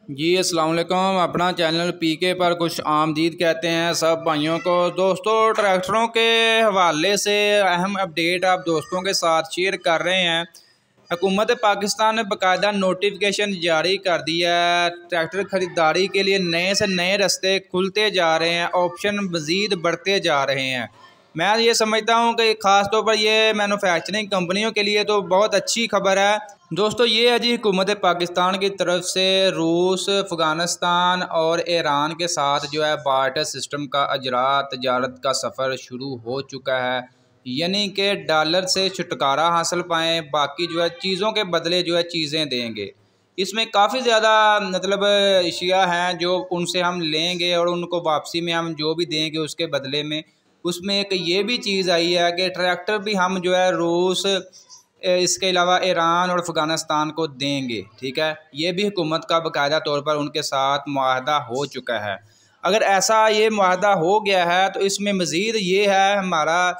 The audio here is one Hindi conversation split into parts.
जी अस्सलाम वालेकुम। अपना चैनल पीके पर खुश आमदीद कहते हैं सब भाइयों को। दोस्तों, ट्रैक्टरों के हवाले से अहम अपडेट आप दोस्तों के साथ शेयर कर रहे हैं। हुकूमत पाकिस्तान ने बाकायदा नोटिफिकेशन जारी कर दिया है। ट्रैक्टर ख़रीदारी के लिए नए से नए रास्ते खुलते जा रहे हैं, ऑप्शन मज़ीद बढ़ते जा रहे हैं। मैं ये समझता हूँ कि ख़ास तौर पर ये मैन्युफैक्चरिंग कंपनियों के लिए तो बहुत अच्छी खबर है। दोस्तों, ये है जी हुकूमत पाकिस्तान की तरफ से रूस, अफ़गानिस्तान और ईरान के साथ जो है बार्टर सिस्टम का अजरा तजारत का सफ़र शुरू हो चुका है। यानी कि डॉलर से छुटकारा हासिल पाएँ, बाकी जो है चीज़ों के बदले जो है चीज़ें देंगे। इसमें काफ़ी ज़्यादा मतलब अशिया हैं जो उनसे हम लेंगे और उनको वापसी में हम जो भी देंगे उसके बदले में। उसमें एक ये भी चीज़ आई है कि ट्रैक्टर भी हम जो है रूस, इसके अलावा ईरान और अफ़गानिस्तान को देंगे। ठीक है, ये भी हुकूमत का बाकायदा तौर पर उनके साथ मुआहदा हो चुका है। अगर ऐसा ये मुआहदा हो गया है तो इसमें मज़ीद ये है, हमारा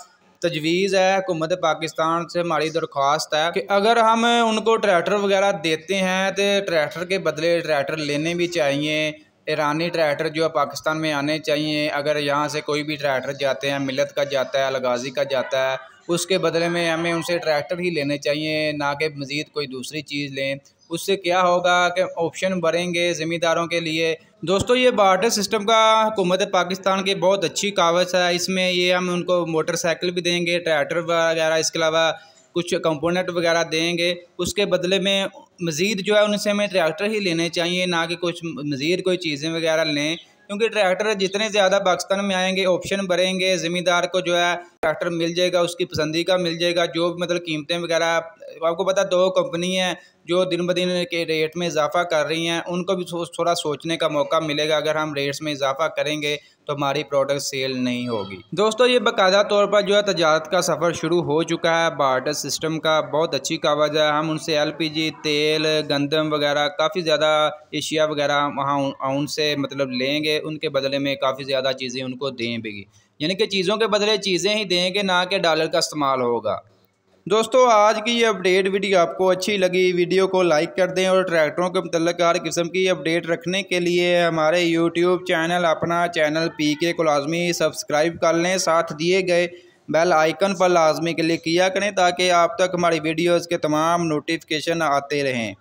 तजवीज़ है, हुकूमत पाकिस्तान से हमारी दरख्वास्त है कि अगर हम उनको ट्रैक्टर वगैरह देते हैं तो ट्रैक्टर के बदले ट्रैक्टर लेने भी चाहिए। ईरानी ट्रैक्टर जो है पाकिस्तान में आने चाहिए। अगर यहाँ से कोई भी ट्रैक्टर जाते हैं, मिलत का जाता है, अलगाजी का जाता है, उसके बदले में हमें उनसे ट्रैक्टर ही लेने चाहिए, ना कि मज़ीद कोई दूसरी चीज़ लें। उससे क्या होगा कि ऑप्शन बढ़ेंगे ज़मींदारों के लिए। दोस्तों, ये बार्टर सिस्टम का हुकूमत पाकिस्तान की बहुत अच्छी कावज़ है। इसमें ये हम उनको मोटरसाइकिल भी देंगे, ट्रैक्टर वगैरह, इसके अलावा कुछ कंपोनेंट वगैरह देंगे। उसके बदले में मज़ीद जो है उनसे हमें ट्रैक्टर ही लेने चाहिए, ना कि कुछ मज़ीद कोई चीज़ें वगैरह लें। क्योंकि ट्रैक्टर जितने ज़्यादा पाकिस्तान में आएंगे ऑप्शन बढ़ेंगे, ज़मींदार को जो है ट्रैक्टर मिल जाएगा, उसकी पसंदी का मिल जाएगा। जो भी मतलब कीमतें वगैरह, आपको पता दो कंपनी हैं जो दिन ब दिन के रेट में इजाफा कर रही हैं, उनको भी थोड़ा सोचने का मौका मिलेगा। अगर हम रेट्स में इजाफा करेंगे तो हमारी प्रोडक्ट सेल नहीं होगी। दोस्तों, ये बाकायदा तौर पर जो है तजारत का सफ़र शुरू हो चुका है बार्टर सिस्टम का। बहुत अच्छी कावज़ है। हम उनसे LPG, तेल, गंदम वगैरह काफ़ी ज़्यादा एशिया वगैरह वहाँ उनसे मतलब लेंगे, उनके बदले में काफ़ी ज़्यादा चीज़ें उनको दें भी। यानी कि चीज़ों के बदले चीज़ें ही देंगे, ना कि डॉलर का इस्तेमाल होगा। दोस्तों, आज की ये अपडेट वीडियो आपको अच्छी लगी, वीडियो को लाइक कर दें और ट्रैक्टरों के मतलब हर किस्म की अपडेट रखने के लिए हमारे यूट्यूब चैनल, अपना चैनल पीके को लाजमी सब्सक्राइब कर लें। साथ दिए गए बेल आइकन पर लाजमी क्लिक किया करें ताकि आप तक हमारी वीडियोज़ के तमाम नोटिफिकेशन आते रहें।